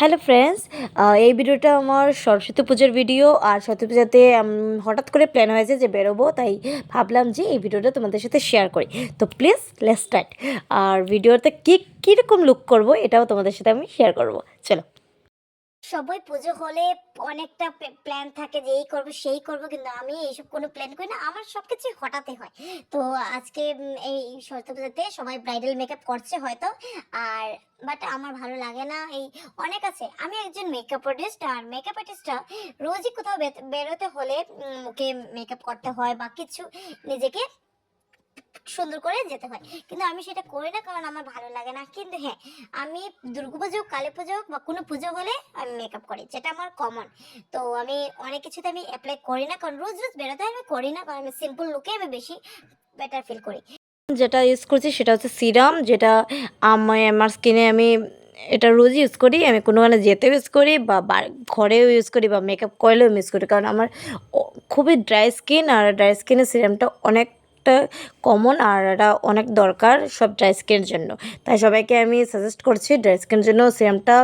Hello friends, এই ভিডিওটা আমার সরস্বতী পুজোর ভিডিও। আর সরস্বতী পূজাতে হঠাৎ করে প্ল্যান হয়েছে যে বেরোবো, তাই ভাবলাম যে এই ভিডিওটা তোমাদের সাথে শেয়ার করি। তো প্লিজ লেটস স্টার্ট। আর ভিডিওতে কীরকম লুক করব এটাও তোমাদের সাথে আমি শেয়ার করব। চলো। সবাই পুজো হলে অনেকটা প্ল্যান থাকে যে এই করবো সেই করবো, কিন্তু আমি এইসব কোনো প্ল্যান করি না, আমার সবকিছু হঠাৎই হয়। তো আজকে এই সরস্বতী পুজোতে সবাই ব্রাইডাল মেকআপ করছে হয়তো, আর বাট আমার ভালো লাগে না। এই অনেক আছে, আমি একজন মেকআপ আর্টিস্ট, আর মেকআপ আর্টিস্টরা রোজই কোথাও বেরোতে হলে মুখে মেকআপ করতে হয় বা কিছু নিজেকে সুন্দর করে যেতে হয়, কিন্তু আমি সেটা করি না কারণ আমার ভালো লাগে না। কিন্তু হ্যাঁ, আমি দুর্গাপুজো হোক, কালী পুজো হোক বা কোনো পুজো হলে আমি মেকআপ করি, যেটা আমার কমন। তো আমি অনেক কিছুতে আমি অ্যাপ্লাই করি না, কারণ রোজ রোজ বেরোতে আমি করি না, কারণ আমি সিম্পল লুকে আমি বেশি বেটার ফিল করি। যেটা ইউজ করছি সেটা হচ্ছে সিরাম, যেটা আমার স্কিনে আমি এটা রোজ ইউজ করি। আমি কোনোখানে যেতেও ইউজ করি বা ঘরেও ইউজ করি বা মেকআপ করলেও ইউজ করি, কারণ আমার খুবই ড্রাই স্কিন। আর ড্রাই স্কিনের সিরামটা অনেকটা কমন, আর এটা অনেক দরকার সব ড্রাই স্কিনের জন্য। তাই সবাইকে আমি সাজেস্ট করছি ড্রাই স্কিনের জন্য সিরামটা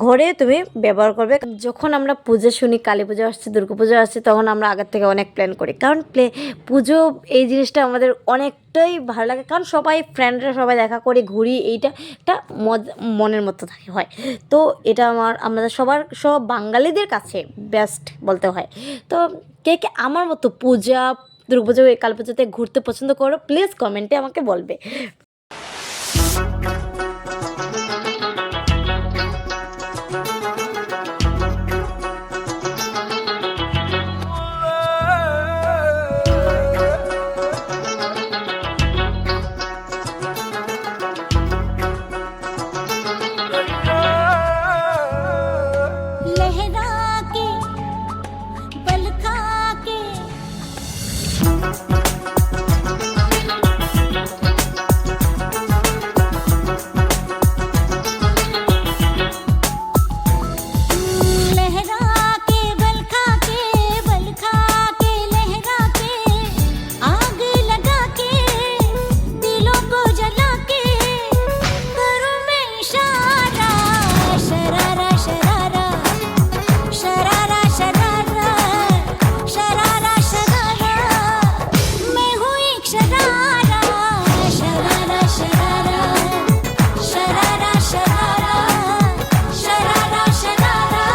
ঘরে তুমি ব্যবহার করবে। যখন আমরা পুজো শুনি, কালী পুজো আসছে, দুর্গা পুজো আসছে, তখন আমরা আগের থেকে অনেক প্ল্যান করি, কারণ পুজো এই জিনিসটা আমাদের অনেকটাই ভালো লাগে, কারণ সবাই ফ্রেন্ডরা সবাই দেখা করে ঘুরি, এইটা একটা মনের মতো থাকে হয়। তো এটা আমাদের সব বাঙালিদের কাছে বেস্ট বলতে হয়। তো কে কে আমার মতো পূজা, দুর্গাপুজো, কালী পুজোতে ঘুরতে পছন্দ করো, প্লিজ কমেন্টে আমাকে বলবে। लहरा के बल खा के लहरा के बल खा के लहरा के आग लगा के दिलों को जला के करूं मैं इशारा, शरारा शरारा शरारा शरारा शरारा शरारा, मैं हूँ एक शरारा, शरारा शरारा शरारा शरारा शरारा शरारा,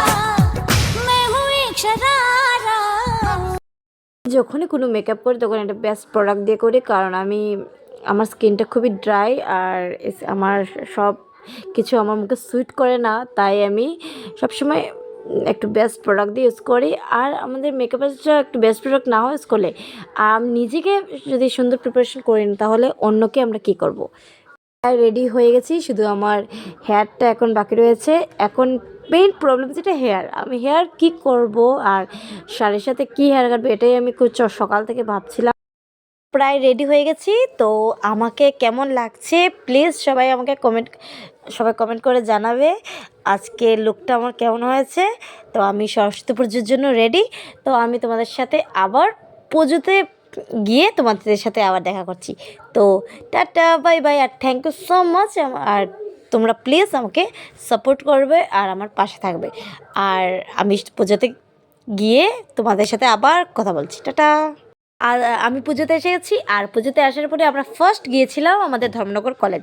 मैं हूँ एक शरारा। যখনই কোনো মেকআপ করি তখন একটা বেস্ট প্রোডাক্ট দিয়ে করি, কারণ আমার স্কিনটা খুবই ড্রাই, আর আমার সব কিছু আমার মুখে স্যুট করে না, তাই আমি সবসময় একটু বেস্ট প্রোডাক্ট দিয়ে ইউজ করি। আর আমাদের মেকআপটা একটু বেস্ট প্রোডাক্ট না ইউজ করলে, আর আমি নিজেকে যদি সুন্দর প্রিপারেশন করি না, তাহলে অন্যকে আমরা কি করব। রেডি হয়ে গেছি, শুধু আমার হেয়ারটা এখন বাকি রয়েছে। এখন মেইন প্রবলেম যেটা হেয়ার, আমি হেয়ার কি করব আর শাড়ির সাথে কি হেয়ার কাটবো, এটাই আমি সকাল থেকে ভাবছিলাম। প্রায় রেডি হয়ে গেছি, তো আমাকে কেমন লাগছে প্লিজ সবাই কমেন্ট করে জানাবে আজকে লুকটা আমার কেমন হয়েছে। তো আমি সরস্বতী পুজোর জন্য রেডি। তো আমি তোমাদের সাথে আবার পুজোতে গিয়ে তোমাদের সাথে আবার দেখা করছি। তো টাটা, বাই বাই, আর থ্যাংক ইউ সো মাচ। আর তোমরা প্লিজ আমাকে সাপোর্ট করবে আর আমার পাশে থাকবে। আর আমি পুজোতে গিয়ে তোমাদের সাথে আবার কথা বলছি। টাটা। আর আমি পুজোতে এসে গেছি, আর পুজোতে আসার পরে আমরা ফার্স্ট গিয়েছিলাম আমাদের ধর্মনগর কলেজ।